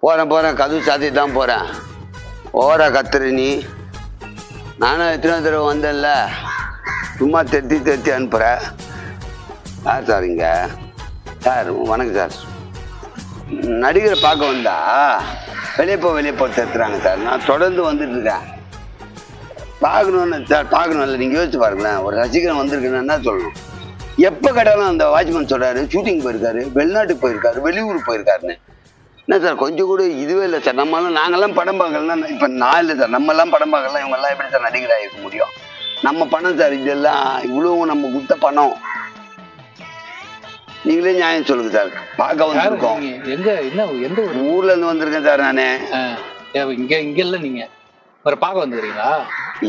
போறேன் கதவு சாத்தி தான் போறேன். ஓரா கத்துற நீ. நானும் எத்தனை தடவை வந்தேன்ல, சும்மா தெத்தி அனுப்புற. யார் சார் இங்க? சார் வணக்கம் சார். நடிகரை பார்க்க வந்தா வெளியே போ தெத்துறாங்க சார். நான் தொடர்ந்து வந்துட்டு இருக்கேன். பார்க்கணும்னு சார், பார்க்கணும்ல. நீங்கள் யோசிச்சு பாருங்களேன், ஒரு ரசிகன் வந்திருக்குன்னு என்ன சொல்லணும்? எப்போ கேட்டாலும் அந்த வாட்ச்மேன் சொல்கிறாரு ஷூட்டிங் போயிருக்காரு, வெளிநாட்டுக்கு போயிருக்காரு, வெளியூர் போயிருக்காருன்னு. என்ன சார் கொஞ்சம் கூட இதுவே இல்லை சார். நாங்கெல்லாம் படம் பார்க்கலாம். இப்போ நான் இல்லை சார், நம்மெல்லாம் படம் பார்க்கலாம். இவங்கெல்லாம் எப்படி சார் நடிகராக இருக்க முடியும்? நம்ம பணம் சார் இதெல்லாம், இவ்வளவு நம்ம கொடுத்த பணம். நீங்களே நியாயம் சொல்லுங்க சார். பார்க்க வந்துருக்கோம். எந்த ஊர்ல இருந்து வந்திருக்கேன் சார். நானே இங்க இல்ல, நீங்க இவரை பார்க்க வந்துக்கிறீங்களா?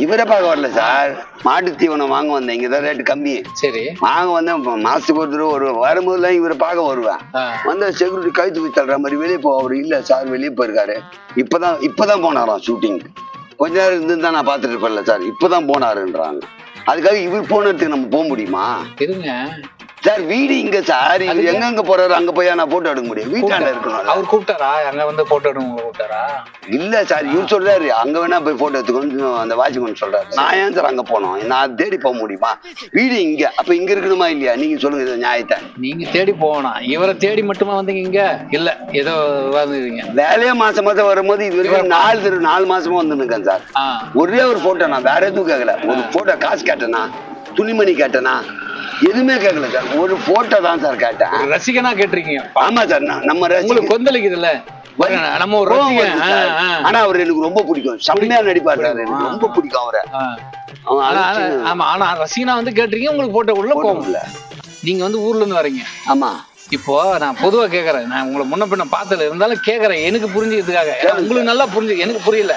இவரை பார்க்க வரல சார், மாட்டு தீவனம் வாங்க வந்தேன். இங்கதான் ரேட்டு கம்மி. சரி, வாங்க வந்தேன். மாசத்துக்கு ஒரு தடவை வருவேன். வரும்போதுலாம் இவரை பார்க்க வருவேன். வந்த செக்யூரிட்டி கழுத்து போய் தள்ளுற மாதிரி வெளியே போ. அவர் இல்ல சார், வெளியே போயிருக்காரு. இப்பதான் போனாராம் ஷூட்டிங். கொஞ்ச நேரம் இருந்து தான் நான் பார்த்துட்டு இருப்பேன்ல சார். இப்பதான் போனாருன்றாங்க. அதுக்காக இவர் போனதுக்கு நம்ம போக முடியுமா? இருங்க சார், வீடு இங்க சார். இவர் எங்க போறாரு, அங்க போய் நான் போட்டோ எடுக்க முடியும்? வீட்டாண்ட இருக்கணும். அவர் கூப்பிட்டாரா? அங்க வந்து போட்டோ எடுக்க கூப்பிட்டாரா? இல்ல சார், இவர் சொல்றாரு அங்க வேணா போய் போட்டோ எடுத்துக்கணும். அந்த வாட்ச்மேன் சொல்றாரு. நான் ஏன் சார் அங்க போனோம்? நான் தேடி போக முடியுமா? வீடு இங்க, அப்ப இங்க இருக்கணுமா இல்லையா? நீங்க சொல்லுங்க இதை நியாயத்தை. நீங்க தேடி போகணும். இவரை தேடி மட்டுமா வந்தீங்க? இங்க இல்ல, ஏதோ வந்துருவீங்க. வேலையே மாசம் வரும்போது இது வரைக்கும் 4 மாசமா வந்துருக்கேன் சார். ஒரே ஒரு போட்டோ, நான் வேற எதுவும் கேட்கல. ஒரு போட்டோ காசு கேட்டேனா, துணிமணி கேட்டேனா, எதுவுமே கேட்கல சார். ஒரு போட்டோ தான் சார் கேட்டேன். ரசிகனா கேட்டிருக்கீங்க? ஆமா சார். நம்ம உங்களுக்கு கொந்தளிக்குதுல்ல, நம்ம ஒரு ஆனா அவர் எனக்கு ரொம்ப பிடிக்கும். செம்மையா நடிப்பாரு சார். எனக்கு ரொம்ப பிடிக்கும் அவரை. ஆமா, ஆனா ரசிகனா வந்து கேட்டிருக்கீங்க, உங்களுக்கு போட்டோ உள்ள போகும் இல்ல. நீங்க வந்து ஊர்ல இருந்து வரீங்க. ஆமா. இப்போ நான் பொதுவா கேக்குறேன். நான் உங்களை முன்ன பின்ன பார்த்ததுல இருந்தாலும் கேக்குறேன், எனக்கு புரிஞ்சுக்கிறதுக்காக. உங்களுக்கு நல்லா புரிஞ்சு, எனக்கு புரியல.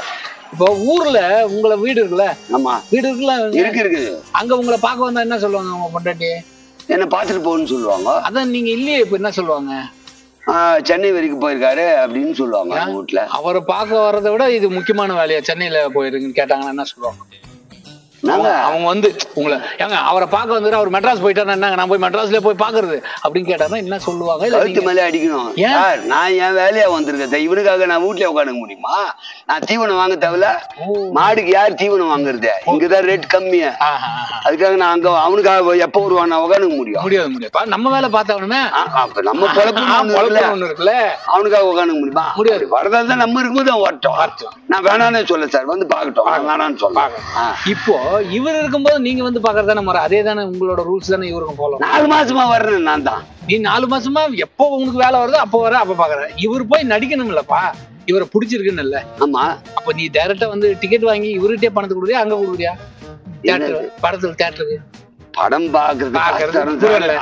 இப்போ ஊர்ல உங்களை வீடு இருக்குல்ல? ஆமா, வீடு இருக்குல்ல. இருக்கு. அங்க உங்களை பார்க்க வந்தா என்ன சொல்லுவாங்க? உங்க பொண்டாட்டி என்ன பாத்துட்டு போன்னு சொல்லுவாங்க. அதான் நீங்க இல்லையே, இப்ப என்ன சொல்லுவாங்க? சென்னை வரைக்கும் போயிருக்காரு அப்படின்னு சொல்லுவாங்க வீட்டுல. அவரை பார்க்க வர்றதை விட இது முக்கியமான வேலையா? சென்னையில போயிருக்குன்னு கேட்டாங்கன்னா என்ன சொல்லுவாங்க? அவங்க வந்து உங்களை ஏங்க அவரை பார்க்க வந்துட்டு அவர் மெட்ராஸ் போயிட்டாருன்னா என்னங்க, நான் போய் மெட்ராஸ்ல போய் பாக்குறது அப்படின்னு கேட்டாருன்னா என்ன சொல்லுவாங்க? கழுத்து மேலே அடிக்கணும். நான் என் வேலையா வந்திருக்கேன். இவனுக்காக நான் வீட்டுல உட்காந்துக்க முடியுமா? நான் தீவனம் வாங்க தேவையில்ல. மாடுக்கு யார் தீவனம் வாங்குறது? இங்கதான் ரேட் கம்மியா. அதுக்காக நான் அங்க அவனுக்காக எப்ப வருவான் நான் உட்காந்துக்க முடியும்? முடியாது. நம்ம வேலை பார்த்தவனுமே நம்ம பொழப்பு இருக்குல்ல, அவனுக்காக உட்காந்துக்க முடியுமா? முடியாது. வரதால் தான் நம்ம இருக்கும்போது அவன் வரட்டும். நான் வேணான்னு சொல்ல சார், வந்து பாக்கட்டும். வேணான்னு சொல்ல. இப்போ இவர் இருக்கும்போது நீங்க வந்து பாக்குறது தானே முறை. அதே தானே உங்களோட ரூல்ஸ் தானே இவருக்கும் போல. 4 மாசமா வர்றேன் நான் தான். நீ 4 மாசமா எப்போ உங்களுக்கு வேலை வருதோ அப்போ வர, அப்ப பாக்குறேன். இவர் போய் நடிக்கணும் இல்லப்பா, இவரை பிடிச்சிருக்குன்னு இல்ல. ஆமா. அப்ப நீ டைரக்டா வந்து டிக்கெட் வாங்கி இவர்கிட்டே பணத்தை கொடுக்குறியா, அங்க கொடுக்குறியா? படத்துல தியேட்டருக்கு படம்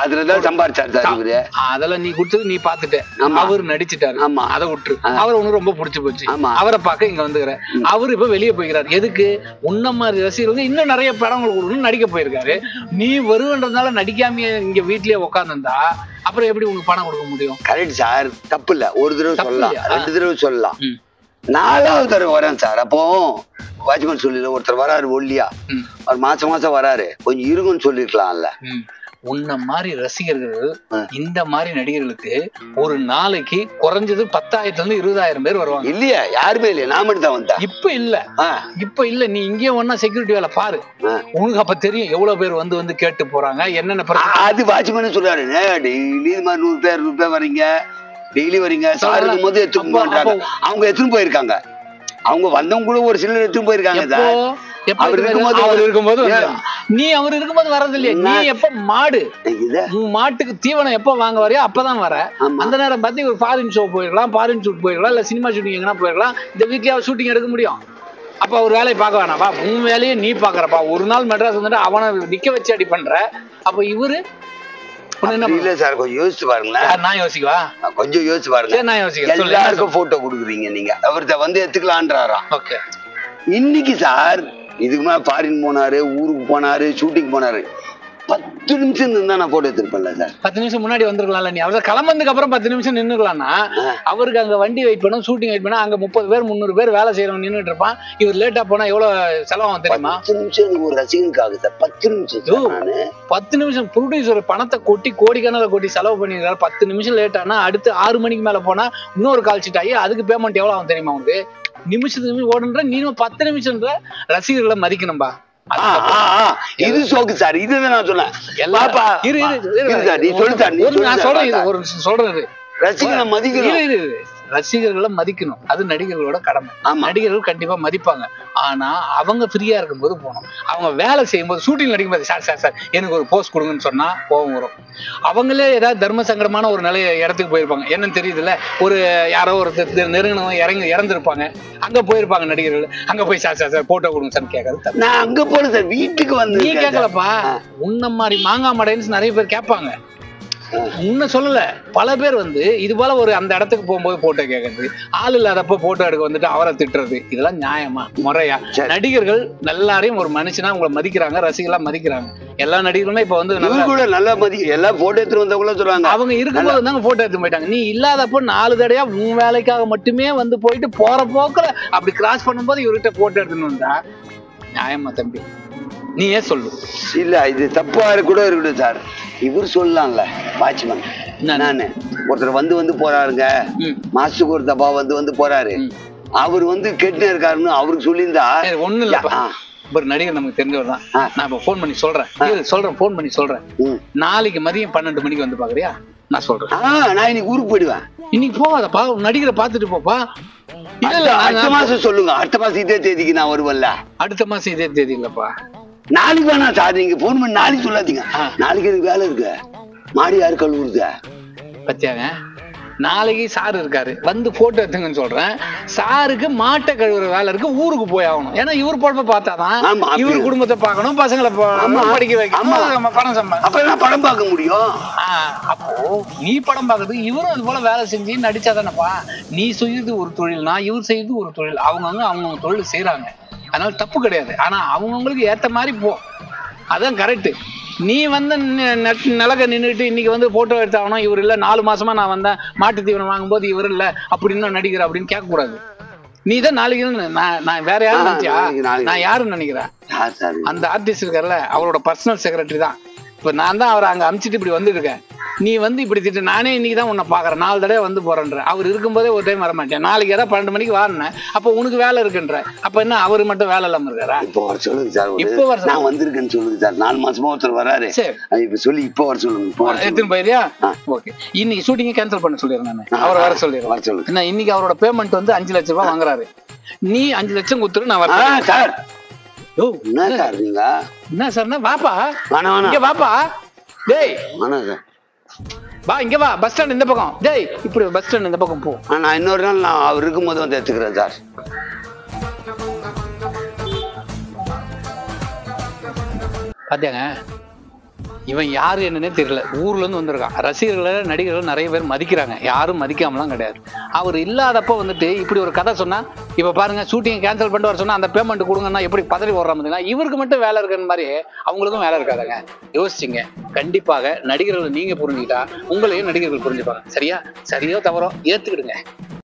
அதுலதான் சம்பாரிச்சாரு. அதெல்லாம் நீ கொடுத்து நீ பாத்துட்ட. அவரு நடிச்சுட்டாரு. ஆமா, அதை விட்டுரு. அவர் ஒண்ணு ரொம்ப பிடிச்சு போச்சு. அவரை பார்க்க இங்க வந்துக்கிற. அவரு இப்ப வெளியே போய்கிறாரு. எதுக்கு? உன்ன மாதிரி ரசிகர்கள் இன்னும் நிறைய படங்கள் கொடுக்கணும்னு நடிக்க போயிருக்காரு. நீ வருவன்றதுனால நடிக்காம இங்க வீட்லயே உட்காந்துருந்தா அப்புறம் எப்படி உங்களுக்கு பணம் கொடுக்க முடியும்? கரெக்ட் சார், தப்பு இல்ல. ஒரு தடவை சொல்லலாம், 2 தடவை சொல்லலாம். 4வது தடவை வரேன் சார். அப்போ வாட்ச்மேன் சொல்லல, ஒருத்தர் வராரு ஒல்லியா, அவர் மாசம் வராரு, கொஞ்சம் இருக்குன்னு சொல்லிருக்கலாம்ல. உன்ன மாதிரி ரசிகர்கள் இந்த மாதிரி நடிகர்களுக்கு ஒரு நாளைக்கு குறைஞ்சது 10,000 to 20,000 பேர் வருவாங்க. இல்லையா? யாருமே இல்லையா? நான் மட்டும் தான் வந்தேன். இப்ப இல்ல. நீ இங்கே ஒன்னா செக்யூரிட்டி வேலை பாரு, உனக்கு அப்ப தெரியும் எவ்வளவு பேர் வந்து கேட்டு போறாங்க, என்னென்ன. அது வாட்ச்மேன் சொல்றாரு, டெய்லி இது மாதிரி 100 பேர் வரீங்க, டெய்லி வரீங்க சார். இருக்கும் போது எடுத்துக்க மாட்டாங்க. அவங்க எடுத்துன்னு போயிருக்காங்க. அவங்க வந்தவங்க கூட ஒரு சிலர் எடுத்துன்னு போயிருக்காங்க. அவர் இருக்கும்போது நீ அவர் இருக்கும்போது வர்றது இல்லையா? நீ எப்ப மாட்டுக்கு தீவனம் எப்ப வாங்க வரையோ அப்பதான் வர. அந்த நேரம் பார்த்து ஒரு ஃபாரின் ஷோ போயிருக்கலாம், ஃபாரின் ஷூட் போயிருக்கலாம், இல்ல சினிமா ஷூட்டிங் எங்கன்னா போயிருக்கலாம். இந்த வீட்லயே ஷூட்டிங் எடுக்க முடியும். அப்ப ஒரு வேலையை பார்க்க வேணாப்பா, உன் வேலையை நீ பாக்குறப்பா. ஒரு நாள் மெட்ராஸ் வந்துட்டு அவனை நிக்க வச்சு அடி பண்ற. அப்ப இவரு இல்ல சார், கொஞ்சம் யோசிச்சு பாருங்களேன். நான் யோசிக்கவா? கொஞ்சம் யோசிச்சு பாருங்க. நான் யோசிக்கிறேன். எல்லாருக்கும் போட்டோ கொடுக்குறீங்க நீங்க. அவர்கிட்ட வந்து எடுத்துக்கலான்றாராம். இன்னைக்கு சார் இதுக்கு மேல ஃபாரின் போனாரு, ஊருக்கு போனாரு, ஷூட்டிங் போனாரு. 10 நிமிஷம் இருந்தா நான் போட்டோ எடுத்திருப்பேன்ல சார். 10 நிமிஷம் முன்னாடி வந்துருக்கலாம்ல. நீ அவர் கிளம்புறதுக்கு அப்புறம் 10 நிமிஷம் நின்னுக்கலாம்னா அவருக்கு அங்க வண்டி வெயிட் பண்ணும், ஷூட்டிங் வெயிட் பண்ணா அங்க 30 பேர் 300 பேர் வேலை செய்யறவங்க நின்னுட்டு இருப்பான். இவர் லேட்டா போனா எவ்வளவு செலவாகும் தெரியுமா? 10 நிமிஷம் ஒரு ரசிகனுக்காக சார். 10 நிமிஷம் 10 நிமிஷம் ப்ரொடியூசர் பணத்தை கொட்டி கோடிக்கணக்கில் கொட்டி செலவு பண்ணிருக்காரு. 10 நிமிஷம் லேட் ஆனா அடுத்து 6 மணிக்கு மேல போனா இன்னொரு கால் ஷீட் ஆகி அதுக்கு பேமெண்ட் எவ்வளவு ஆகும் தெரியுமா உனக்கு? நிமிஷத்துக்கு ஓடுன்ற நீனும் 10 நிமிஷம்ன்ற ரசிகர்களை மதிக்கணும்பா. இது சோக்கு சார். இதுதான் நான் சொன்னேன். சொல்றது ரசிகர்களை மதிக்கணும். ரசிகர்களை மதிக்கணும், அது நடிகர்களோட கடமை. நடிகர்கள் கண்டிப்பா மதிப்பாங்க. ஆனா அவங்க ஃப்ரீயா இருக்கும்போது போகணும். அவங்க வேலை செய்யும் போது ஷூட்டிங் நடிக்கும்போது சார் எனக்கு ஒரு போஸ்ட் கொடுங்கன்னு சொன்னா கோபம் வரும். அவங்களே ஏதாவது தர்ம சங்கடமான ஒரு நிலைய இடத்துக்கு போயிருப்பாங்க, என்னன்னு தெரியுதுல்ல, ஒரு யாரோ ஒரு நெருங்கினவங்க இறந்துருப்பாங்க, அங்க போயிருப்பாங்க நடிகர்கள். அங்க போய் சார் போட்டோ கொடுங்க சார் கேட்கறது. நான் அங்க போல சார் வீட்டுக்கு வந்து நீ கேட்கலப்பா. உன்ன மாதிரி மாங்காய் மடைன்னு நிறைய பேர் கேட்பாங்க. உன்ன சொல்லல, பல பேர் வந்து இது போல ஒரு அந்த இடத்துக்கு போகும்போது போட்டோ கேட்கறது, ஆள் இல்லாதப்ப போட்டோ எடுக்க வந்துட்டு அவரை திட்டுறது, இதெல்லாம் நியாயமா முறையா? நடிகர்கள் எல்லாரையும் ஒரு மனுஷனா உங்களை மதிக்கிறாங்க, ரசிகர்களா மதிக்கிறாங்க. எல்லா நடிகர்களுமே இப்ப வந்து நல்லா எல்லாம் போட்டோ எடுத்து வந்தவங்கள சொல்றாங்க. அவங்க இருக்கும்போது தாங்க போட்டோ எடுத்து போயிட்டாங்க. நீ இல்லாதப்போ 4 தடையா உன் வேலைக்காக மட்டுமே வந்து போயிட்டு போற போக்குல அப்படி கிராஸ் பண்ணும்போது இவர்கிட்ட போட்டோ எடுத்துன்னு வந்தா நியாயமா தம்பி? நீ ஏன் சொல்லு. இல்ல இது தப்பா கூட இருக்கட்டும் சார். இவர் சொல்லலாம்ல வாட்ச்மேன், நானு ஒருத்தர் வந்து போறாருங்க, மாசத்துக்கு ஒரு தப்பா வந்து போறாரு, அவர் வந்து கெட்டு இருக்காருன்னு அவருக்கு சொல்லியிருந்தா ஒண்ணு இல்லப்பா. ஒரு நடிகர் நமக்கு தெரிஞ்சவர் தான். நான் இப்ப போன் பண்ணி சொல்றேன், போன் பண்ணி சொல்றேன். நாளைக்கு மதியம் 12 மணிக்கு வந்து பாக்குறியா? நான் சொல்றேன். நான் இன்னைக்கு ஊருக்கு போயிடுவேன். இன்னைக்கு போகாதப்பா, நடிகரை பாத்துட்டு போப்பா. இல்ல அடுத்த மாசம் சொல்லுங்க. அடுத்த மாசம் இதே தேதிக்கு நான் வருவேன்ல. அடுத்த மாசம் இதே தேதி இல்லப்பா, நாளைக்கு வேணா சார். நீங்க போன் பண்ணி நாளைக்கு சொல்லாதீங்க. நாளைக்கு எனக்கு வேலை இருக்கு, மாடி யாரு கழுவுறது பத்தியாங்க. நாளைக்கு சார் இருக்காரு, வந்து போட்டோ எடுத்துங்கன்னு சொல்றேன். சாருக்கு மாட்டை கழுவுற வேலை இருக்கு, ஊருக்கு போய் ஆகணும். ஏன்னா இவர் பொழப்ப பார்த்தாதான் இவர் குடும்பத்தை பார்க்கணும், பசங்களை படிக்க வைக்கணும், பணம் சம்பாதிக்கணும், படம் பார்க்க முடியும். அப்போ நீ படம் பார்க்கறதுக்கு இவரும் அது போல வேலை செஞ்சு நடிச்சாதானப்பா. நீ செய்யறது ஒரு தொழில், நான் இவர் செய்யறது ஒரு தொழில். அவங்க தொழில் செய்யறாங்க, அதனால தப்பு கிடையாது. ஆனா அவங்கவுங்களுக்கு ஏத்த மாதிரி போ, அதான் கரெக்ட். நீ வந்து நிலக்க நின்றுட்டு இன்னைக்கு வந்து போட்டோ எடுத்தாகணும், இவர் இல்ல 4 மாசமா நான் வந்தேன் மாட்டு தீவனம் வாங்கும்போது இவர் இல்ல அப்படின்னு நடிக்கிற அப்படின்னு கேட்க கூடாது. நீ தான் நாளைக்கு நான் வேற யாரும் நினைச்சியா? நான் யாருன்னு நினைக்கிறேன்? அந்த ஆர்டிஸ்ட் இருக்கார்ல, அவரோட பர்சனல் செக்ரட்டரி தான். இப்ப நான் தான் அவரை அங்க அமிச்சிட்டு இப்படி வந்துட்டு இருக்கேன். நீ வந்து இப்படி திட்டு, நானே இன்னைக்கு தான் உன்னை பாக்குறேன், 4 தடவை வந்து போறேன்ற. அவர் இருக்கும்போதே ஒரு டைம் வரமாட்டேன். நாளைக்கு ஏதாவது 12 மணிக்கு வாரினேன், அப்ப உனக்கு வேலை இருக்குன்ற. அப்ப என்ன அவரு மட்டும் வேலை இல்லாம இருக்காரா? இப்போ வர சொல்லுங்க சார். இப்போ வர நான் வந்திருக்கேன்னு சொல்லுங்க சார். 4 மாசமா ஒருத்தர் வராரு. இப்ப சொல்லி இப்போ வர சொல்லுங்க. எடுத்துன்னு போயிரியா? ஓகே. இன்னைக்கு ஷூட்டிங்க கேன்சல் பண்ண சொல்லிடுறேன் நான். அவர் வர சொல்லிடுறேன். என்ன இன்னைக்கு அவரோட பேமெண்ட் வந்து 5 லட்சம் ரூபாய் வாங்குறாரு. நீ 5 லட்சம் கொடுத்துரு, நான் வரேன் சார். என்ன சார் நீங்க? என்ன சார்னா வாப்பா, இங்க வாப்பா. டேய் வா, இங்க வா. பஸ் ஸ்டாண்ட் இந்த பக்கம். டேய் இப்படி பஸ் ஸ்டாண்ட் இந்த பக்கம் போ. நான் இன்னொரு நாள் நான் அவர் இருக்கும்போது வந்து எடுத்துக்கிறேன் சார். பாத்தியாங்க, இவன் யாரு என்னன்னே தெரியல, ஊர்ல இருந்து வந்திருக்கான். ரசிகர்களை நடிகர்கள் நிறைய பேர் மதிக்கிறாங்க, யாரும் மதிக்காமலாம் கிடையாது. அவர் இல்லாதப்ப வந்துட்டு இப்படி ஒரு கதை சொன்னா, இப்ப பாருங்க ஷூட்டிங் கேன்சல் பண்ணிட்டு வர சொன்னா அந்த பேமெண்ட் கொடுங்கன்னா எப்படி பதறி ஓடுறாங்க. இவருக்கு மட்டும் வேலை இருக்குன்னு மாதிரி அவங்களுக்கும் வேலை இருக்காதுங்க. யோசிச்சுங்க. கண்டிப்பாக நடிகர்களை நீங்க புரிஞ்சுக்கிட்டா உங்களையும் நடிகர்கள் புரிஞ்சுப்பாங்க. சரியா? சரியோ தவறோ ஏத்துக்கிடுங்க.